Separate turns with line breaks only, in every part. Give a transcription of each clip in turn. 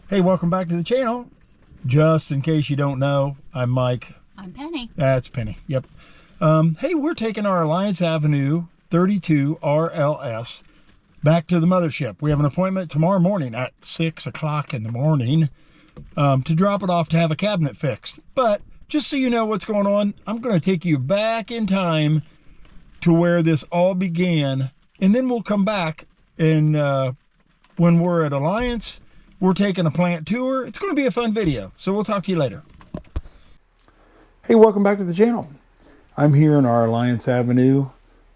Hey, welcome back to the channel. Just in case you don't know, I'm Mike.
I'm Penny.
That's Penny, yep. Hey, we're taking our Alliance Avenue 32 RLS back to the mothership. We have an appointment tomorrow morning at 6 o'clock in the morning to drop it off to have a cabinet fixed. But just so you know what's going on, I'm going to take you back in time to where this all began, and then we'll come back and when we're at Alliance, we're taking a plant tour. It's going to be a fun video, so we'll talk to you later. Hey, welcome back to the channel. I'm here in our Alliance Avenue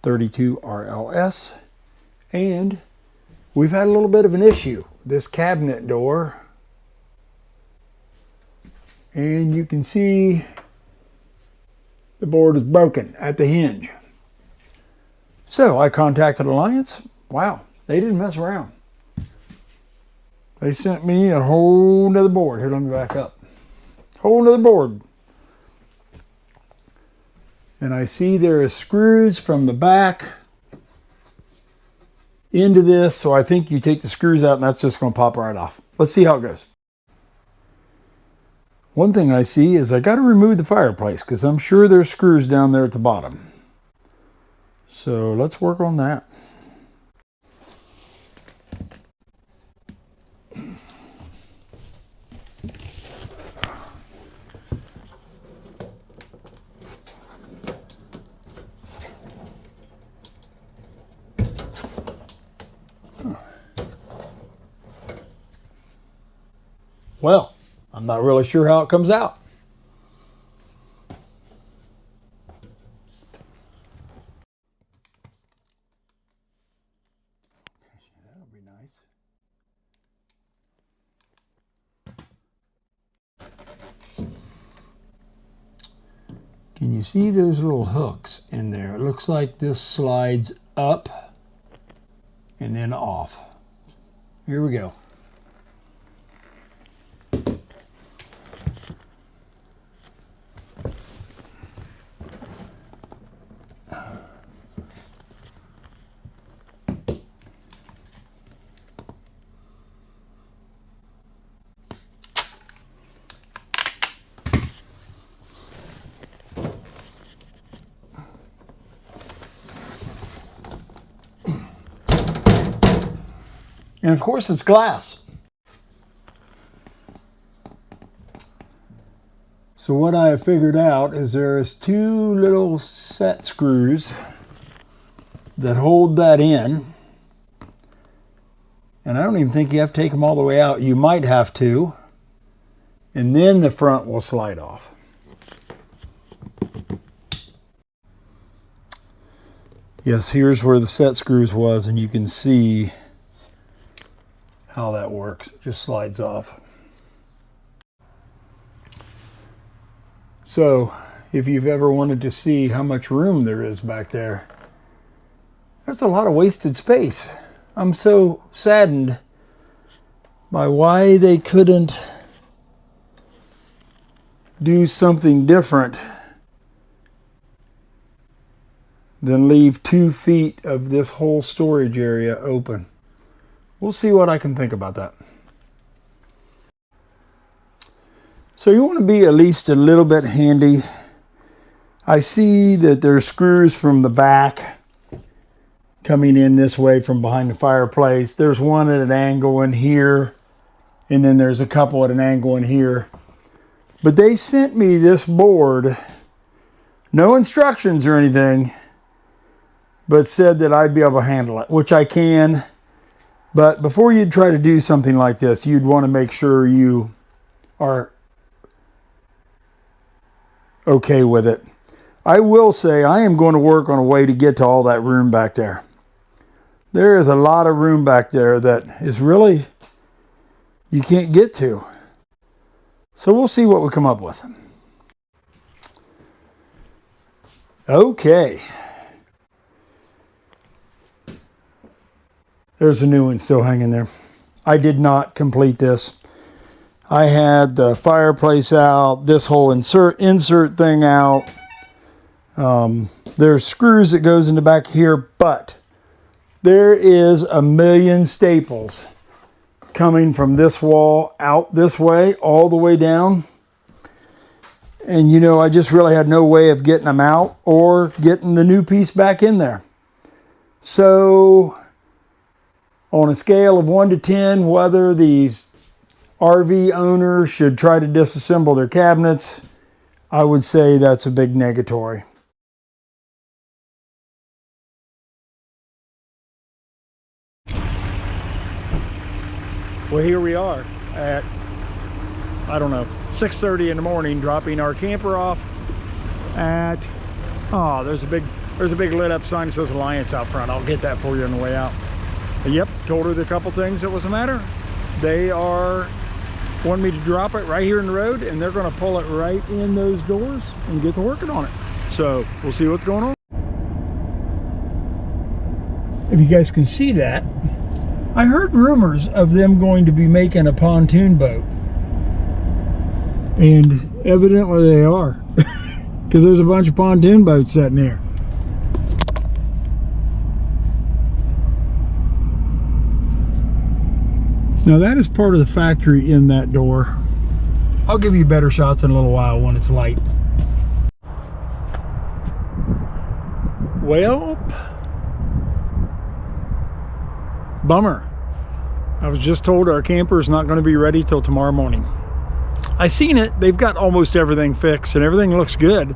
32 RLS, and we've had a little bit of an issue. This cabinet door, and you can see the board is broken at the hinge. So I contacted Alliance. Wow, they didn't mess around. They sent me a whole nother board. Here, let me back up. Whole nother board. And I see there are screws from the back into this. So I think you take the screws out and that's just going to pop right off. Let's see how it goes. One thing I see is I got to remove the fireplace because I'm sure there's screws down there at the bottom. So let's work on that. Well, I'm not really sure how it comes out. That'll be nice. Can you see those little hooks in there? It looks like this slides up and then off. Here we go. And of course it's glass. So what I have figured out is there's two little set screws that hold that in. And I don't even think you have to take them all the way out. You might have to. And then the front will slide off. Yes, here's where the set screws was, and you can see how that works. It just slides off. So if you've ever wanted to see how much room there is back there, there's a lot of wasted space. I'm so saddened by why they couldn't do something different than leave 2 feet of this whole storage area open. We'll see what I can think about that. So you want to be at least a little bit handy. I see that there's screws from the back coming in this way from behind the fireplace. There's one at an angle in here, and then there's a couple at an angle in here. But they sent me this board, no instructions or anything, but said that I'd be able to handle it, which I can. But before you try to do something like this, you'd want to make sure you are okay with it. I will say I am going to work on a way to get to all that room back there. There is a lot of room back there that is really, you can't get to. So we'll see what we come up with. Okay. There's a new one still hanging there. I did not complete this. I had the fireplace out, this whole insert thing out. There's screws that goes in the back here, but there is a million staples coming from this wall out this way, all the way down. And you know, I just really had no way of getting them out or getting the new piece back in there. So on a scale of 1 to 10, whether these RV owners should try to disassemble their cabinets, I would say that's a big negatory. Well, here we are at, I don't know, 6:30 in the morning, dropping our camper off at, oh, there's a big lit up sign that says Alliance out front. I'll get that for you on the way out. But yep, told her the couple things that was the matter. They wanted me to drop it right here in the road, and they're gonna pull it right in those doors and get to working on it. So we'll see what's going on. If you guys can see that, I heard rumors of them going to be making a pontoon boat. And evidently they are. Because there's a bunch of pontoon boats sitting here. Now that is part of the factory in that door. I'll give you better shots in a little while when it's light. Well, bummer. I was just told our camper is not going to be ready till tomorrow morning. I seen it. They've got almost everything fixed and everything looks good,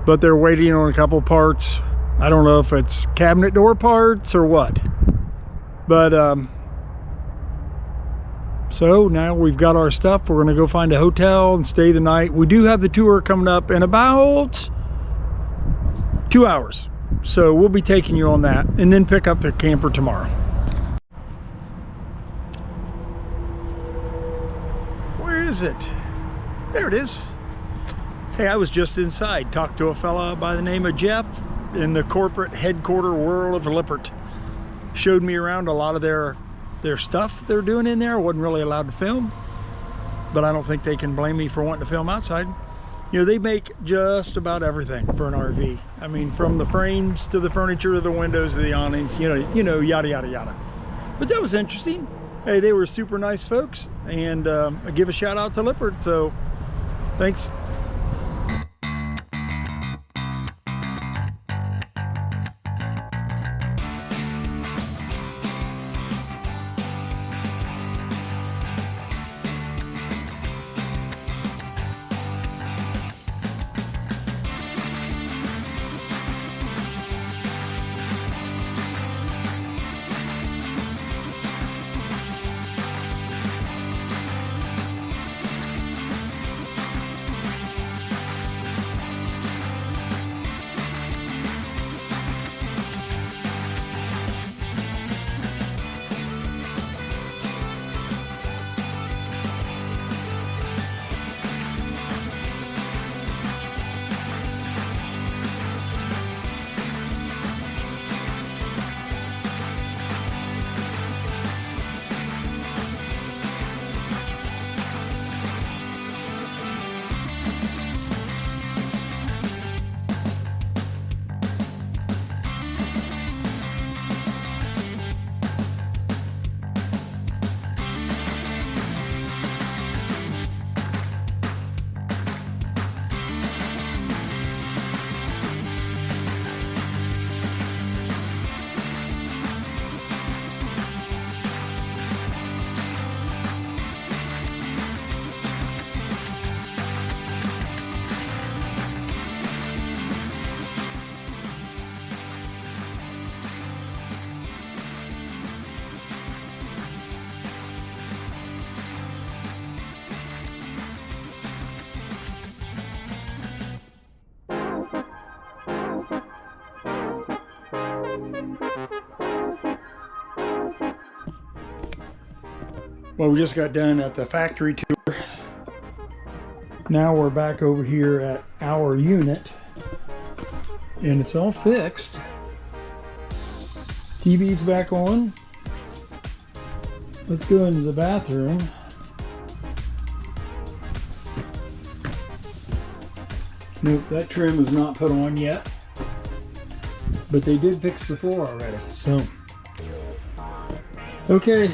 but they're waiting on a couple parts. I don't know if it's cabinet door parts or what, but so now we've got our stuff. We're going to go find a hotel and stay the night. We do have the tour coming up in about 2 hours, so we'll be taking you on that and then pick up the camper tomorrow. Where is it? There it is. Hey, I was just inside, talked to a fella by the name of Jeff in the corporate headquarter world of Lippert. Showed me around a lot of their stuff they're doing in there. I wasn't really allowed to film, but I don't think they can blame me for wanting to film outside. You know, they make just about everything for an RV. I mean, from the frames to the furniture to the windows to the awnings, you know, yada, yada, yada. But that was interesting. Hey, they were super nice folks, and I give a shout out to Lippert, so thanks. Well, we just got done at the factory tour. Now we're back over here at our unit, and it's all fixed. TV's back on. Let's go into the bathroom. Nope, that trim is not put on yet, but they did fix the floor already. So, okay,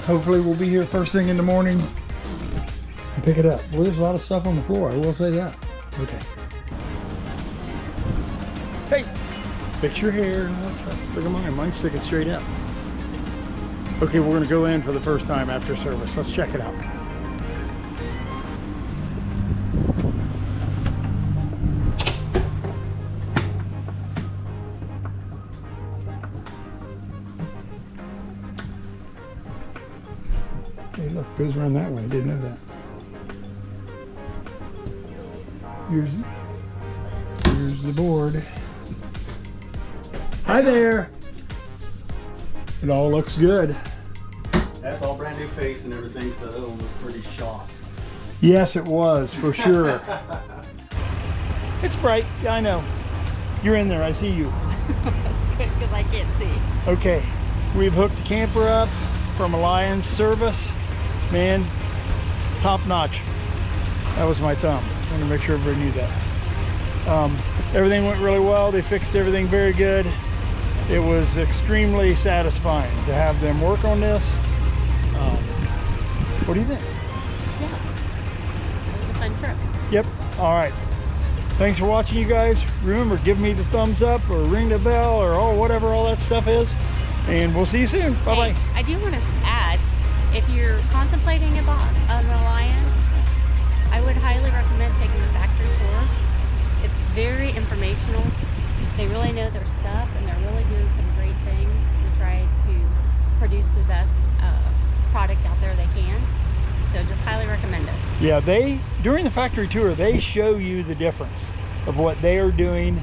hopefully we'll be here first thing in the morning and pick it up. Well, there's a lot of stuff on the floor, I will say that. Okay. Hey, fix your hair and all that stuff. Look at mine, mine's sticking straight up. Okay, we're gonna go in for the first time after service. Let's check it out. Hey, look, goes around that way. I didn't know that. Here's the board. Hi there. It all looks good.
That's all brand new face and everything, so that one was pretty shot.
Yes, it was, for sure. It's bright. Yeah, I know. You're in there. I see you.
That's good because I can't see.
Okay, we've hooked the camper up from Alliance Service. Man, top notch. That was my thumb. I want to make sure everybody knew that. Everything went really well. They fixed everything very good. It was extremely satisfying to have them work on this. What do you think?
Yeah, it was a fun trip.
Yep. All right. Thanks for watching, you guys. Remember, give me the thumbs up or ring the bell or whatever all that stuff is. And we'll see you soon. Bye-bye.
Hey, I do want to add, if you're contemplating about an Alliance, I would highly recommend taking the factory tour. It's very informational. They really know their stuff, and they're really doing some great things to try to produce the best product out there they can. So just highly recommend it.
Yeah, during the factory tour, they show you the difference of what they are doing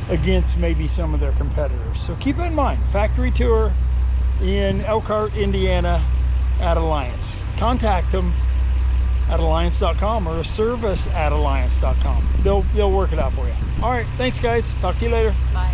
against maybe some of their competitors. So keep it in mind, factory tour in Elkhart, Indiana at Alliance. Contact them at alliance.com or service at alliance.com. They'll work it out for you. All right, thanks guys. Talk to you later.
Bye.